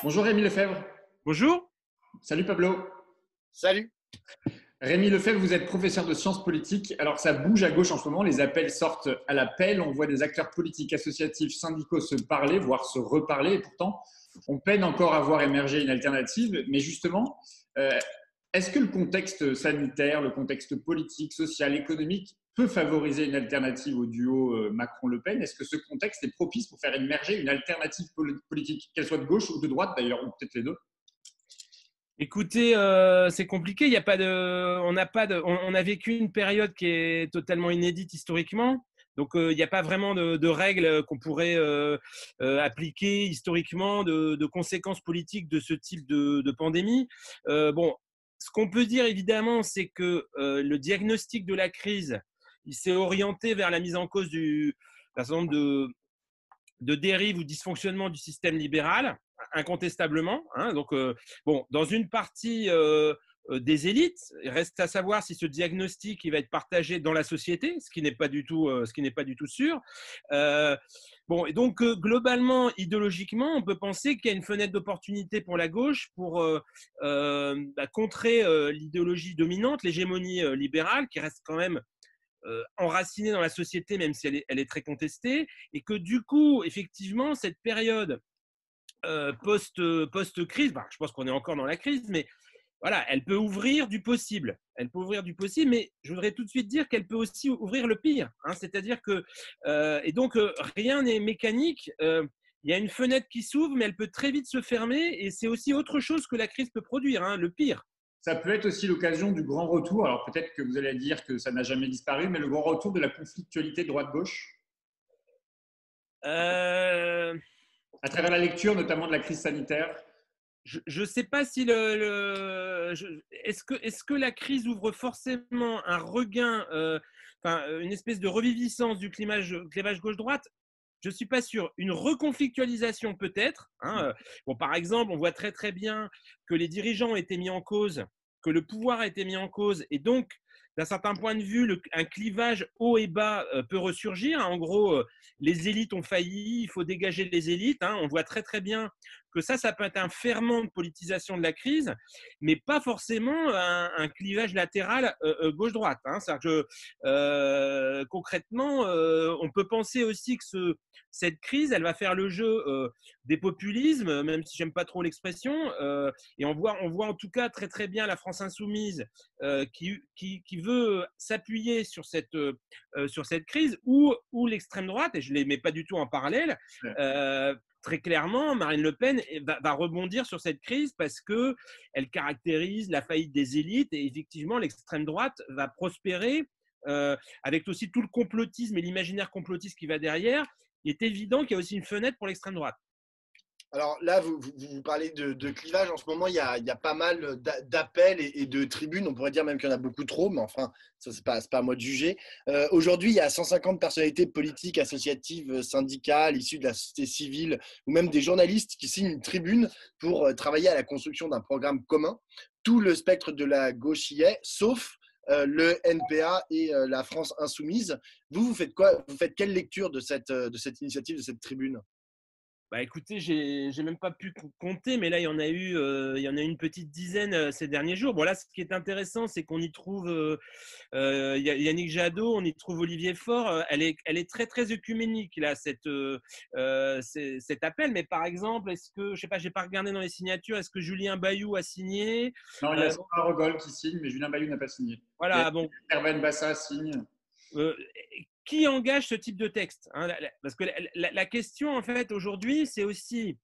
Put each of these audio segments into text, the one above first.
Bonjour Rémi Lefebvre. Bonjour. Salut Pablo. Salut. Rémi Lefebvre, vous êtes professeur de sciences politiques. Alors ça bouge à gauche en ce moment, les appels sortent à l'appel. On voit des acteurs politiques, associatifs, syndicaux se parler, voire se reparler. Et pourtant, on peine encore à voir émerger une alternative. Mais justement, est-ce que le contexte sanitaire, le contexte politique, social, économique peut favoriser une alternative au duo Macron-Le Pen? Est-ce que ce contexte est propice pour faire émerger une alternative politique, qu'elle soit de gauche ou de droite d'ailleurs, ou peut-être les deux? Écoutez, c'est compliqué. Il y a pas de, on n'a pas de, on a vécu une période qui est totalement inédite historiquement. Donc, il n'y a pas vraiment de règles qu'on pourrait appliquer historiquement, de conséquences politiques de ce type de pandémie. Bon, ce qu'on peut dire évidemment, c'est que le diagnostic de la crise, il s'est orienté vers la mise en cause d'un certain nombre de dérives ou dysfonctionnements du système libéral, incontestablement. Donc, bon, dans une partie des élites, il reste à savoir si ce diagnostic il va être partagé dans la société, ce qui n'est pas du tout sûr. Bon, et donc globalement, idéologiquement, on peut penser qu'il y a une fenêtre d'opportunité pour la gauche pour contrer l'idéologie dominante, l'hégémonie libérale, qui reste quand même enracinée dans la société, même si elle est très contestée, et que du coup, effectivement, cette période post-crise, je pense qu'on est encore dans la crise, mais voilà, elle peut ouvrir du possible. Elle peut ouvrir du possible, mais je voudrais tout de suite dire qu'elle peut aussi ouvrir le pire. C'est-à-dire que, et donc, rien n'est mécanique. Il y a une fenêtre qui s'ouvre, mais elle peut très vite se fermer, et c'est aussi autre chose que la crise peut produire, le pire. Ça peut être aussi l'occasion du grand retour. Alors peut-être que vous allez dire que ça n'a jamais disparu, mais le grand retour de la conflictualité droite-gauche Euh, à travers la lecture, notamment de la crise sanitaire. Je ne sais pas si est-ce que la crise ouvre forcément un regain, une espèce de reviviscence du clivage gauche-droite. Je ne suis pas sûr. Une reconflictualisation peut-être. Bon, par exemple, on voit très très bien que les dirigeants ont été mis en cause, que le pouvoir a été mis en cause, et donc d'un certain point de vue, un clivage haut et bas peut ressurgir. En gros, les élites ont failli, il faut dégager les élites. On voit très très bien que ça peut être un ferment de politisation de la crise, mais pas forcément un clivage latéral gauche-droite. C'est-à-dire que concrètement, on peut penser aussi que cette crise, elle va faire le jeu des populismes, même si j'aime pas trop l'expression, et on voit en tout cas très très bien la France insoumise qui veut s'appuyer sur cette crise, ou l'extrême droite, et je ne les mets pas du tout en parallèle. Très clairement, Marine Le Pen va rebondir sur cette crise parce qu'elle caractérise la faillite des élites, et effectivement, l'extrême droite va prospérer avec aussi tout le complotisme et l'imaginaire complotiste qui va derrière. Il est évident qu'il y a aussi une fenêtre pour l'extrême droite. Alors là, vous parlez de clivage. En ce moment, il y a pas mal d'appels et de tribunes. On pourrait dire même qu'il y en a beaucoup trop, mais enfin, ça, c'est pas à moi de juger. Aujourd'hui, il y a 150 personnalités politiques, associatives, syndicales, issues de la société civile, ou même des journalistes qui signent une tribune pour travailler à la construction d'un programme commun. Tout le spectre de la gauche y est, sauf le NPA et la France insoumise. Vous faites quoi? Vous faites quelle lecture de cette initiative, de cette tribune? Écoutez, j'ai même pas pu compter, mais là, il y en a eu une petite dizaine ces derniers jours. Bon, là, ce qui est intéressant, c'est qu'on y trouve Yannick Jadot, on y trouve Olivier Faure. Elle est très, très œcuménique, là, cet appel. Mais par exemple, est-ce que, je sais pas, j'ai pas regardé dans les signatures, est-ce que Julien Bayou a signé? Non, il y a Sandra Rogol qui signe, mais Julien Bayou n'a pas signé. Voilà, bon. Hervé Bassa signe. Qui engage ce type de texte? Parce que la question, en fait, aujourd'hui, c'est aussi,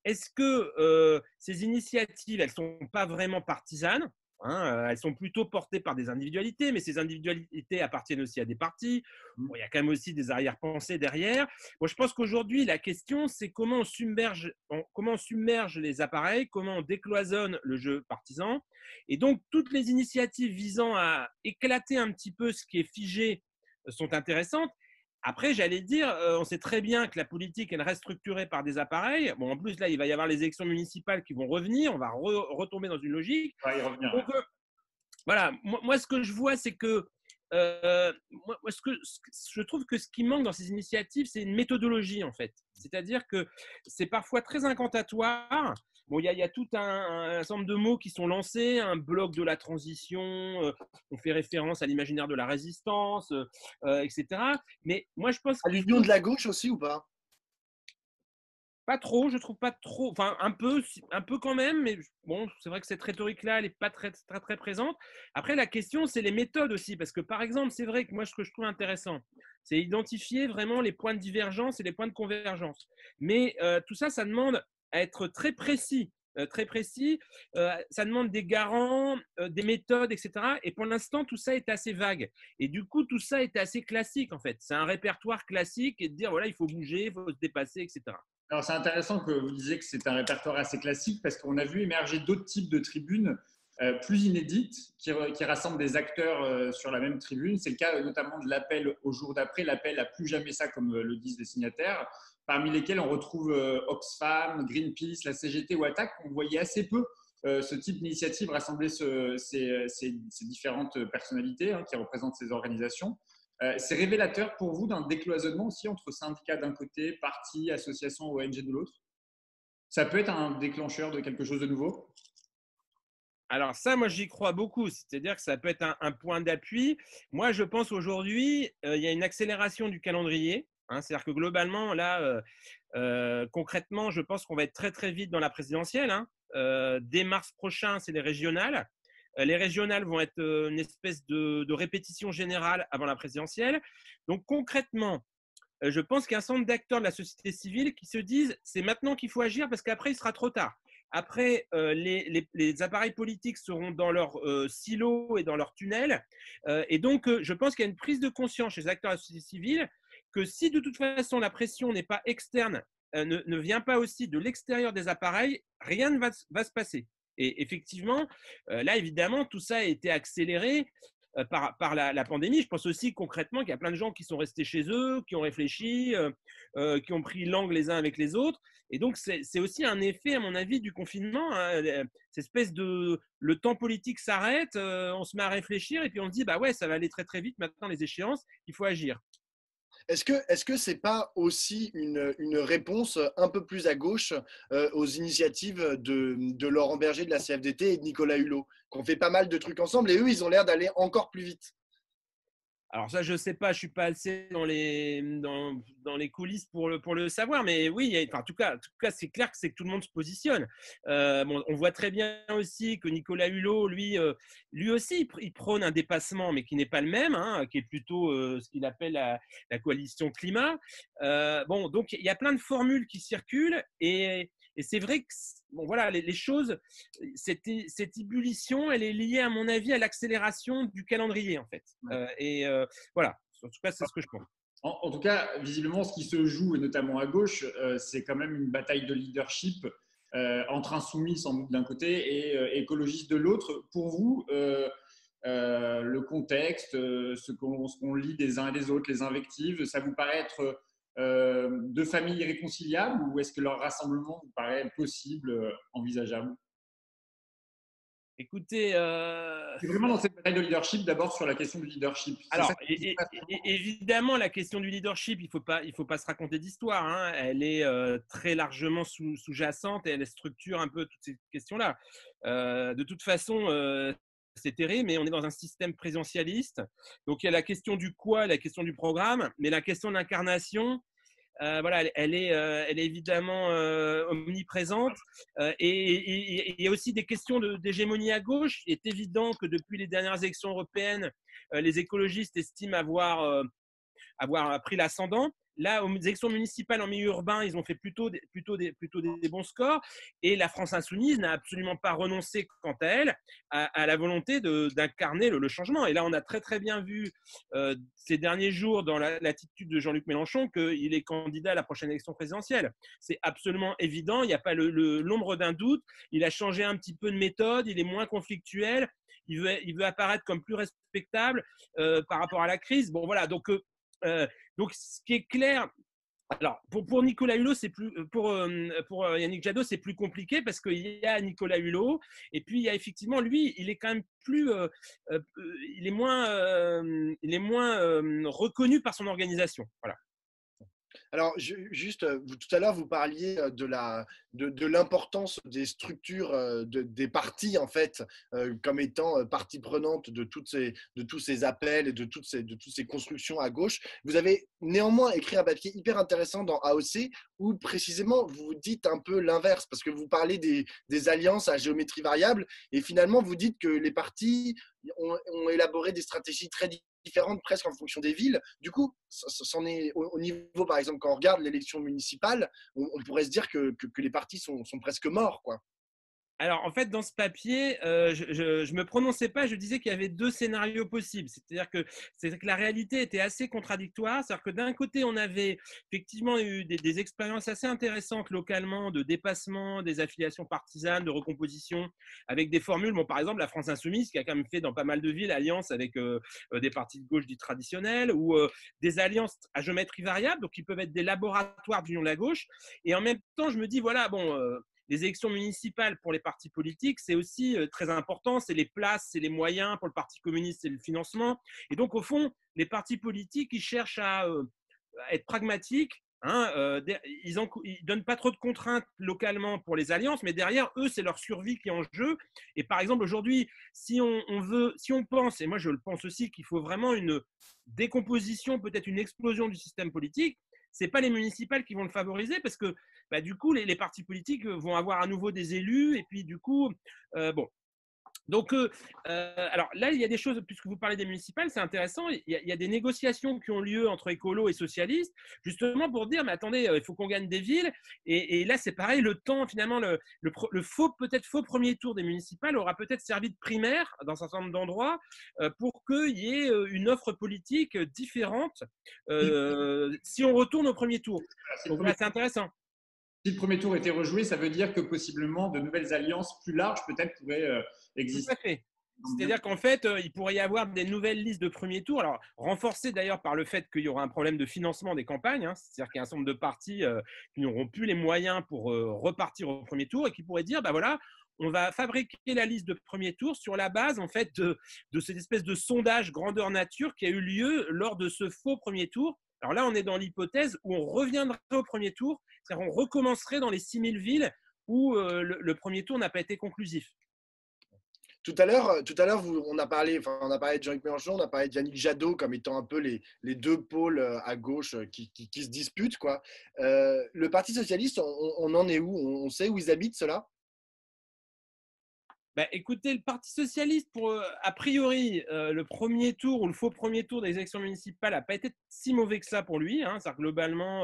est-ce que ces initiatives, elles ne sont pas vraiment partisanes? Elles sont plutôt portées par des individualités, mais ces individualités appartiennent aussi à des partis. Bon, il y a quand même aussi des arrière-pensées derrière. Bon, je pense qu'aujourd'hui, la question, c'est comment on submerge les appareils, comment on décloisonne le jeu partisan. Et donc, toutes les initiatives visant à éclater un petit peu ce qui est figé sont intéressantes. Après, j'allais dire, on sait très bien que la politique, elle reste structurée par des appareils. Bon, en plus, là, il va y avoir les élections municipales qui vont revenir. On va retomber dans une logique. On va y revenir. Donc, voilà, moi, ce que je vois, c'est que Je trouve que ce qui manque dans ces initiatives, c'est une méthodologie, en fait. C'est-à-dire que c'est parfois très incantatoire. Bon, il y a tout un ensemble de mots qui sont lancés, un bloc de la transition, on fait référence à l'imaginaire de la résistance, etc. Mais moi, je pense À qu'il l'union faut de la gauche aussi ou pas? pas trop, je trouve pas trop, enfin un peu quand même, mais bon, c'est vrai que cette rhétorique-là, elle n'est pas très présente. Après, la question, c'est les méthodes aussi, parce que par exemple, c'est vrai que moi, ce que je trouve intéressant, c'est identifier vraiment les points de divergence et les points de convergence. Mais tout ça, ça demande à être très précis. Ça demande des garants, des méthodes, etc. Et pour l'instant, tout ça est assez vague. Et du coup, tout ça est assez classique, en fait. C'est un répertoire classique et de dire, voilà, il faut bouger, il faut se dépasser, etc. Alors, c'est intéressant que vous disiez que c'est un répertoire assez classique parce qu'on a vu émerger d'autres types de tribunes plus inédites qui rassemblent des acteurs sur la même tribune. C'est le cas notamment de l'appel au jour d'après, l'appel à plus jamais ça, comme le disent les signataires, parmi lesquels on retrouve Oxfam, Greenpeace, la CGT ou Attac. On voyait assez peu ce type d'initiative rassembler ces différentes personnalités qui représentent ces organisations. C'est révélateur pour vous d'un décloisonnement aussi entre syndicats d'un côté, partis, associations, ONG de l'autre. Ça peut être un déclencheur de quelque chose de nouveau. Alors ça, moi, j'y crois beaucoup. C'est-à-dire que ça peut être un point d'appui. Moi, je pense aujourd'hui, il y a une accélération du calendrier. C'est-à-dire que globalement, là, concrètement, je pense qu'on va être très, très vite dans la présidentielle. Dès mars prochain, c'est les régionales. Les régionales vont être une espèce de répétition générale avant la présidentielle. Donc concrètement, je pense qu'il y a un certain nombre d'acteurs de la société civile qui se disent c'est maintenant qu'il faut agir parce qu'après, il sera trop tard. Après, les appareils politiques seront dans leur silo et dans leur tunnel. Et donc, je pense qu'il y a une prise de conscience chez les acteurs de la société civile que si de toute façon la pression n'est pas externe, ne vient pas aussi de l'extérieur des appareils, rien ne va se passer. Et effectivement, là, évidemment, tout ça a été accéléré par la pandémie. Je pense aussi concrètement qu'il y a plein de gens qui sont restés chez eux, qui ont réfléchi, qui ont pris langue les uns avec les autres. Et donc, c'est aussi un effet, à mon avis, du confinement. Cette espèce de… Le temps politique s'arrête, on se met à réfléchir et puis on se dit, bah ouais, ça va aller très très vite maintenant, les échéances, il faut agir. Est-ce que c'est pas aussi une réponse un peu plus à gauche aux initiatives de Laurent Berger de la CFDT et de Nicolas Hulot, qui ont fait pas mal de trucs ensemble et eux, ils ont l'air d'aller encore plus vite? Alors ça, je ne sais pas, je ne suis pas assez dans les coulisses pour le savoir, mais oui, enfin, en tout cas, c'est clair que c'est que tout le monde se positionne. Bon, on voit très bien aussi que Nicolas Hulot, lui aussi, il prône un dépassement, mais qui n'est pas le même, qui est plutôt ce qu'il appelle la coalition climat. Bon, donc il y a plein de formules qui circulent et c'est vrai que bon, voilà, les choses, cette ébullition, elle est liée, à mon avis, à l'accélération du calendrier, en fait. Voilà, en tout cas, c'est ce que je pense. En tout cas, visiblement, ce qui se joue, et notamment à gauche, c'est quand même une bataille de leadership entre insoumis, sans doute, d'un côté et écologistes de l'autre. Pour vous, le contexte, ce qu'on lit des uns et des autres, les invectives, ça vous paraît être deux familles irréconciliables ou est-ce que leur rassemblement vous paraît possible, envisageable? Écoutez, C'est vraiment dans cette bataille de leadership, d'abord sur la question du leadership. alors évidemment, la question du leadership, il faut pas se raconter d'histoire. Elle est très largement sous-jacente et elle structure un peu toutes ces questions-là. De toute façon, c'est terrible, mais on est dans un système présidentialiste. Donc, il y a la question du quoi, la question du programme, mais la question de l'incarnation, voilà, elle est évidemment omniprésente. Et il y a aussi des questions d'hégémonie à gauche. Il est évident que depuis les dernières élections européennes, les écologistes estiment avoir pris l'ascendant. Là, aux élections municipales en milieu urbain, ils ont fait plutôt des bons scores. Et la France insoumise n'a absolument pas renoncé, quant à elle, à la volonté d'incarner le changement. Et là, on a très, très bien vu ces derniers jours dans l'attitude de Jean-Luc Mélenchon qu'il est candidat à la prochaine élection présidentielle. C'est absolument évident. Il n'y a pas l'ombre d'un doute. Il a changé un petit peu de méthode. Il est moins conflictuel. Il veut apparaître comme plus respectable par rapport à la crise. Bon, voilà. Donc, ce qui est clair, Alors, pour Nicolas Hulot, c'est plus pour Yannick Jadot, c'est plus compliqué parce qu'il y a Nicolas Hulot et puis il y a effectivement lui, il est quand même plus, il est moins reconnu par son organisation. Voilà. Alors, juste, tout à l'heure, vous parliez de l'importance des structures des partis, en fait, comme étant partie prenante de tous ces appels et de toutes ces constructions à gauche. Vous avez néanmoins écrit un papier hyper intéressant dans AOC où précisément vous dites un peu l'inverse, parce que vous parlez des alliances à géométrie variable et finalement vous dites que les partis ont élaboré des stratégies très différentes presque en fonction des villes. Du coup, c'en est au niveau, par exemple, quand on regarde l'élection municipale, on pourrait se dire que les partis sont presque morts, quoi. Alors, en fait, dans ce papier, je me prononçais pas, je disais qu'il y avait deux scénarios possibles. C'est-à-dire que la réalité était assez contradictoire. C'est-à-dire que d'un côté, on avait effectivement eu des expériences assez intéressantes localement de dépassement des affiliations partisanes, de recomposition, avec des formules. Bon, par exemple, la France Insoumise, qui a quand même fait dans pas mal de villes alliance avec des partis de gauche dits traditionnels, ou des alliances à géométrie variable, donc qui peuvent être des laboratoires d'union de la gauche. Et en même temps, je me dis, voilà, bon… les élections municipales pour les partis politiques, c'est aussi très important. C'est les places, c'est les moyens. Pour le Parti communiste, c'est le financement. Et donc, au fond, les partis politiques, ils cherchent à être pragmatiques. Hein, ils ne donnent pas trop de contraintes localement pour les alliances, mais derrière, eux, c'est leur survie qui est en jeu. Et par exemple, aujourd'hui, si on pense, et moi je le pense aussi, qu'il faut vraiment une décomposition, peut-être une explosion du système politique, ce n'est pas les municipales qui vont le favoriser parce que bah, du coup, les partis politiques vont avoir à nouveau des élus. Et puis, du coup, bon. Donc, alors là, il y a des choses, puisque vous parlez des municipales, c'est intéressant. Il y a des négociations qui ont lieu entre écolos et socialistes, justement pour dire, mais attendez, il faut qu'on gagne des villes. Et là, c'est pareil, le temps, finalement, le faux premier tour des municipales aura peut-être servi de primaire dans un certain nombre d'endroits pour qu'il y ait une offre politique différente si on retourne au premier tour. Donc là, c'est intéressant. Si le premier tour était rejoué, ça veut dire que possiblement de nouvelles alliances plus larges peut-être pourraient exister. Tout à fait. C'est-à-dire qu'en fait, il pourrait y avoir des nouvelles listes de premier tour, alors renforcées d'ailleurs par le fait qu'il y aura un problème de financement des campagnes, hein, c'est-à-dire qu'il y a un certain nombre de partis qui n'auront plus les moyens pour repartir au premier tour et qui pourraient dire, bah voilà, on va fabriquer la liste de premier tour sur la base en fait de cette espèce de sondage grandeur nature qui a eu lieu lors de ce faux premier tour. Alors là, on est dans l'hypothèse où on reviendrait au premier tour, c'est-à-dire on recommencerait dans les 6000 villes où le premier tour n'a pas été conclusif. Tout à l'heure, on a parlé de Jean-Luc Mélenchon, on a parlé de Yannick Jadot comme étant un peu les deux pôles à gauche qui se disputent, quoi. Le Parti socialiste, on en est où? On sait où ils habitent, ceux-là? Bah, écoutez, le Parti socialiste, a priori, le premier tour ou le faux premier tour des élections municipales n'a pas été si mauvais que ça pour lui. Hein. C'est-à-dire globalement,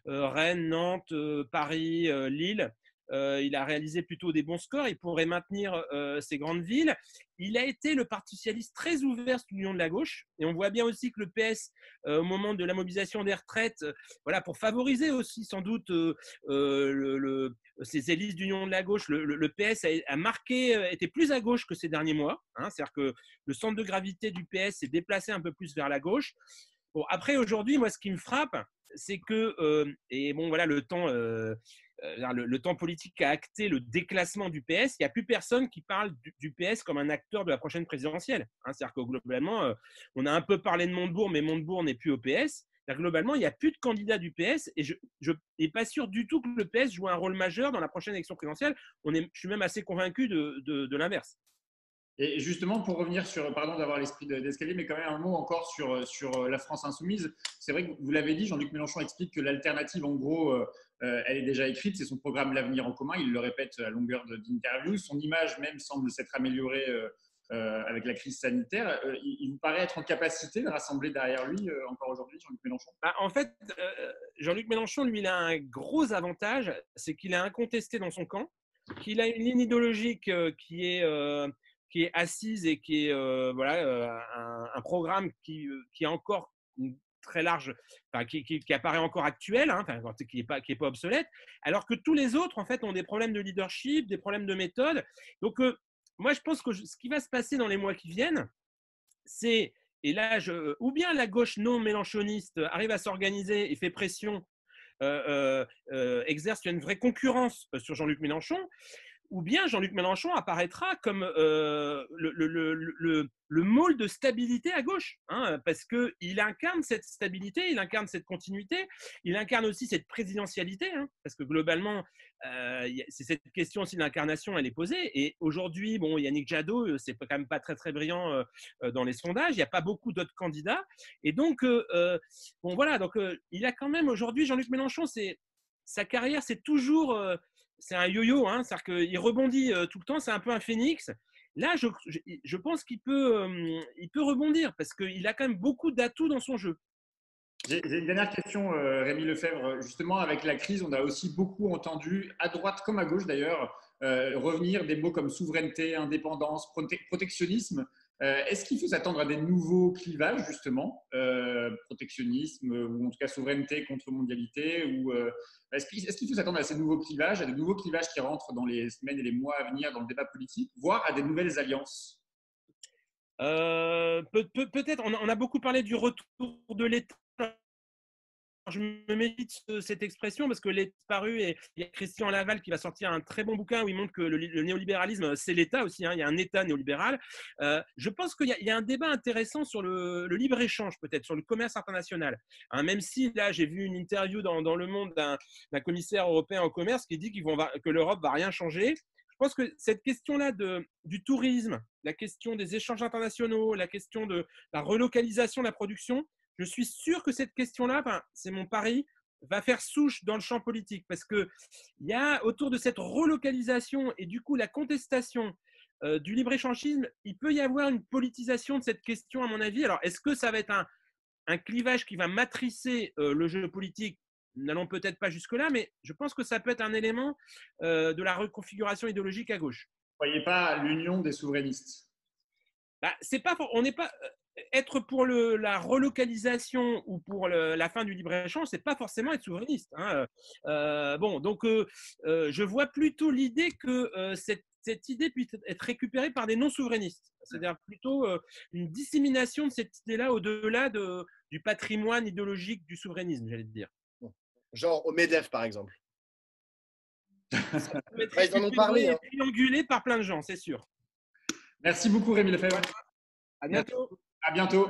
Rennes, Nantes, Paris, Lille, il a réalisé plutôt des bons scores. Il pourrait maintenir ces grandes villes. Il a été le Parti socialiste très ouvert sur l'union de la gauche. Et on voit bien aussi que le PS, au moment de la mobilisation des retraites, voilà, pour favoriser aussi sans doute ces élites d'union de la gauche, le PS a marqué, était plus à gauche que ces derniers mois. Hein, c'est-à-dire que le centre de gravité du PS s'est déplacé un peu plus vers la gauche. Bon, après, aujourd'hui, moi, ce qui me frappe, c'est que, et bon, voilà, le temps politique a acté le déclassement du PS. Il n'y a plus personne qui parle du PS comme un acteur de la prochaine présidentielle. Hein, c'est-à-dire que globalement, on a un peu parlé de Montebourg, mais Montebourg n'est plus au PS. Globalement, il n'y a plus de candidat du PS et je n'ai pas sûr du tout que le PS joue un rôle majeur dans la prochaine élection présidentielle. Je suis même assez convaincu de l'inverse. Et justement, pour revenir sur, pardon d'avoir l'esprit d'escalier, mais quand même un mot encore sur la France insoumise. C'est vrai que vous l'avez dit, Jean-Luc Mélenchon explique que l'alternative, en gros, elle est déjà écrite. C'est son programme L'Avenir en commun. Il le répète à longueur d'interviews. Son image même semble s'être améliorée avec la crise sanitaire. Il vous paraît être en capacité de rassembler derrière lui encore aujourd'hui, Jean-Luc Mélenchon? En fait, Jean-Luc Mélenchon, lui, il a un gros avantage, c'est qu'il est incontesté dans son camp, qu'il a une ligne idéologique qui est assise et qui est un programme qui est encore très large, enfin, qui apparaît encore actuel, hein, qui n'est pas obsolète, alors que tous les autres, en fait, ont des problèmes de leadership, des problèmes de méthode. Donc, moi, je pense que ce qui va se passer dans les mois qui viennent, c'est, et là, ou bien la gauche non mélenchoniste arrive à s'organiser et fait pression exerce une vraie concurrence sur Jean-Luc Mélenchon, ou bien Jean-Luc Mélenchon apparaîtra comme le môle de stabilité à gauche, hein, parce qu'il incarne cette stabilité, il incarne cette continuité, il incarne aussi cette présidentialité, hein, parce que globalement, c'est cette question aussi de l'incarnation, elle est posée. Et aujourd'hui, bon, Yannick Jadot, c'est quand même pas très très brillant dans les sondages, il n'y a pas beaucoup d'autres candidats. Et donc, bon voilà, donc il a quand même aujourd'hui, Jean-Luc Mélenchon, sa carrière, c'est toujours… c'est un yo-yo, hein, c'est-à-dire qu'il rebondit tout le temps, c'est un peu un phénix. Là, je pense qu'il peut, il peut rebondir parce qu'il a quand même beaucoup d'atouts dans son jeu. J'ai une dernière question, Rémi Lefebvre. Justement, avec la crise, on a aussi beaucoup entendu, à droite comme à gauche d'ailleurs, revenir des mots comme souveraineté, indépendance, protectionnisme. Est-ce qu'il faut s'attendre à des nouveaux clivages, justement, protectionnisme ou en tout cas souveraineté contre mondialité est-ce qu'il faut s'attendre à ces nouveaux clivages, à de nouveaux clivages qui rentrent dans les semaines et les mois à venir dans le débat politique, voire à des nouvelles alliances? Peut-être, on a beaucoup parlé du retour de l'État. Je me médite cette expression parce que l'État paru et il y a Christian Laval qui va sortir un très bon bouquin où il montre que le néolibéralisme, c'est l'État aussi, hein, il y a un État néolibéral. Je pense qu'il y a un débat intéressant sur le libre-échange, peut-être, sur le commerce international. Hein, même si là, j'ai vu une interview dans Le Monde d'un commissaire européen au commerce qui dit que l'Europe va rien changer. Je pense que cette question-là du tourisme, la question des échanges internationaux, la question de la relocalisation de la production, je suis sûr que cette question-là, c'est mon pari, va faire souche dans le champ politique parce qu'il y a autour de cette relocalisation et du coup la contestation du libre-échangisme, il peut y avoir une politisation de cette question à mon avis. Alors, est-ce que ça va être un clivage qui va matricer le jeu politique? N'allons peut-être pas jusque-là, mais je pense que ça peut être un élément de la reconfiguration idéologique à gauche. Vous ne voyez pas l'union des souverainistes? On n'est pas… Être pour la relocalisation ou pour la fin du libre-échange, c'est pas forcément être souverainiste. Hein. Bon, donc je vois plutôt l'idée que cette idée puisse être récupérée par des non-souverainistes. C'est-à-dire plutôt une dissémination de cette idée-là au-delà du patrimoine idéologique du souverainisme, j'allais dire. Genre au MEDEF, par exemple. Ils en ont parlé. Hein. Triangulé par plein de gens, c'est sûr. Merci beaucoup, Rémi Lefebvre. À bientôt. À bientôt.